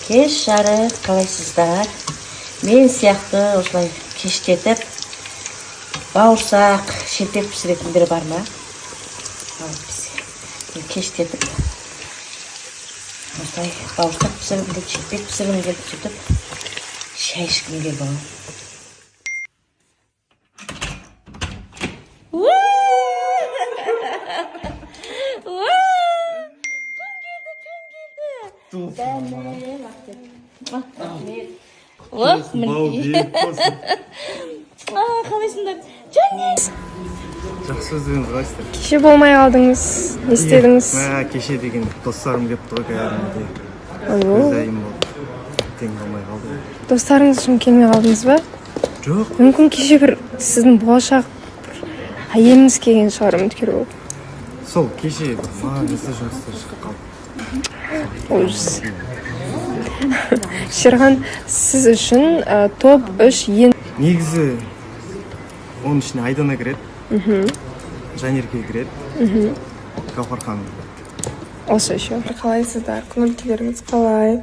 Кеш жарық, қалайсыздар? Мен сияқты осылай кештетіп, бауырсақ, шелпек пісіретіндер бар ма? Кештетіп, осылай бауырсақ пісіргім келіп, шелпек пісіргім келіп, сөйтіп, шай ішкім келіп оған. Қалайсыңдар? Жақсы өздеріңіз қалайсыздар? Кеше болмай қалдыңыз, не істедіңіз? Кеше деген достарым келіпті ғой кәдімгідей. Өз айым болды. Тең қалмай қалды. Достарыңыз үшін келмей қалдыңыз ба? Жоқ. Мүмкін кеше бір сіздің болашақ әйеліңіз келген шығар, үміткер болып. Сол кеше маған есі жұмыстар шығып қалды. Ужас. Шерхан, сіз үшін топ 3 ең... Негізі оның ішіне Айдана кіреді, Жанерке кіреді, Гаухар ханым кіреді. Осы еще. Қалайсыздар, көңіл-күйлеріңіз қалай?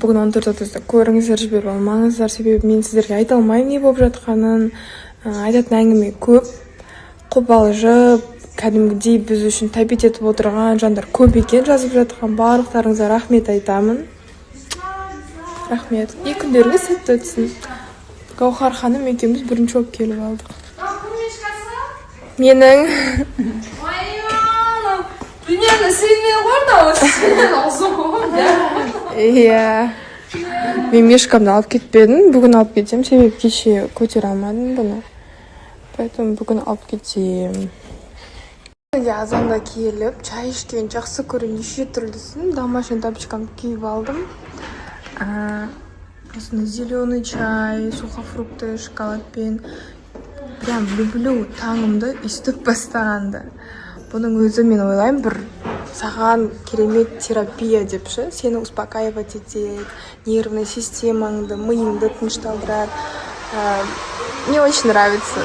Бүгін 14:30-да көріңіздер, жіберіп алмаңыздар, себебі мен сіздерге айта алмаймын не болып жатқанын. Айтатын әңгіме көп, қобалжып, кәдімгідей біз үшін тәбет етіп отырған жандар көп екен. Жазып жатқан барлықтарыңызға рахмет айтамын. Рахмет. И күндеріңіз сәтті өтсін. Гаухар ханым екеуміз бірінші болып келіп алдық. Менің Дүниені сүймей Иә. Мен мешкамды алып кетпедім. Бүгін алып кетсем, себебі кеше көтере алмадым бұны. Поэтому бүгін алып кетсем. Азанда келіп, чай ішкен жақсы көрген неше түрлісін. Домашний тапочкамды киіп алдым. Осындай зеленый чай, сухофрукты, шоколадпен. Прям люблю таңымды үстіп бастағанды. Бұның өзі мен ойлаймын бір саған керемет терапия депші. Сені успокаивать етеді, нервный системаңды, миыңды тынышталдырады. Мне очень нравится.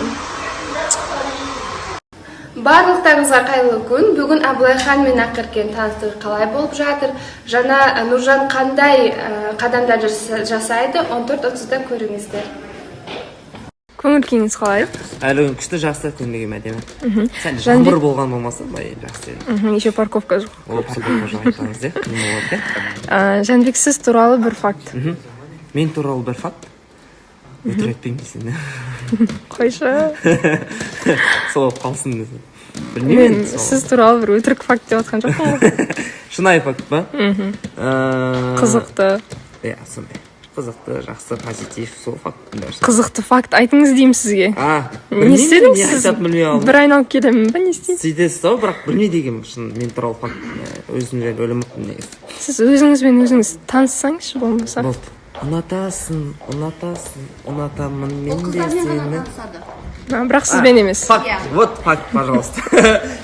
Барлықтарыңызға қайырлы күн. Бүгін Абылайхан мен Ақеркен таныстығы қалай болып жатыр? Жаңа Нұржан қандай қадамдар жасайды? 14:30-да көріңіздер. Көңіл-күйіңіз қалай? Әлі күн күшті жақсы көңілге әдемі. Сәл жаңбыр болған болмаса, бай жақсы. Еще парковка жоқ. Ол парковка жоқ айтпаңыз, не болады? Жәнбек, сіз туралы бір факт. Мен туралы бір факт. Өтірік айтпаймын десең. Қойшы. Сол болып қалсын десең. Білмеймін. Сіз туралы бір өтірік факт деп отқан жоқпын ғой. Шынайы факт па? Қызықты. Иә, сондай. Қызықты, жақсы, позитив, сол факт. Қызықты факт айтыңыз деймін сізге. Не білмеймін, істедіңіз не сіз? айтып білмей алдым. Бір айналып келемін ба, не істейсіз? Сөйтесіз ау, бірақ білмей деген шын мен туралы факт. Өзім жайлы ойламаппын негізі. Сіз өзіңізбен өзіңіз таныссаңызшы болмаса. Болды. Ұнатасың, ұнатамын мен де сені. Бірақ сізбен емес. Факт, вот факт, пожалуйста.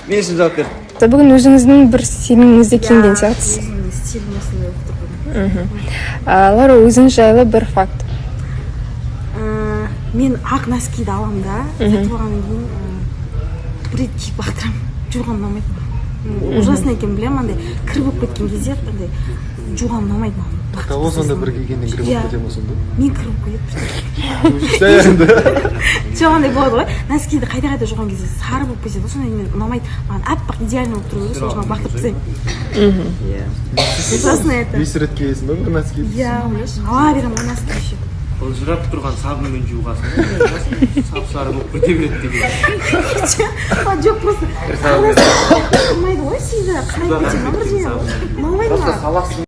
Мен үшін жауап бер. Бүгін өзіңіздің бір стиліңізде киінген сияқтысыз. Стилім осындай болып тұр. Лара, өзіңіз жайлы бір факт. Мен ақ носкиді аламын да, сәтіп алғаннан кейін бір рет киіп бақтырамын. Жуған ұнамайды. Ужасно екен, білемін, андай кір болып кеткен кезде андай жуған ұнамайды маған. Осында бір келгеннен кіріп кетем осында. Мен кір болып кетеді. Жоқ, андай болады ғой. Носкиді қайда жуған кезде сары болып кетеді. Сондай мен ұнамайды. Маған аппақ идеально болып тұру керек. Сол жуған бақтырып тастаймын. Ужасно это. 5 рет киесің ба бір носкиді? Иә, ала беремін ол носки еще. Ол жырап тұрған сабынмен жуғасын. Сап-сары болып кете береді деген. Жоқ, просто ұнамайды ғой, сізді қарайды. Ұнамайды ма?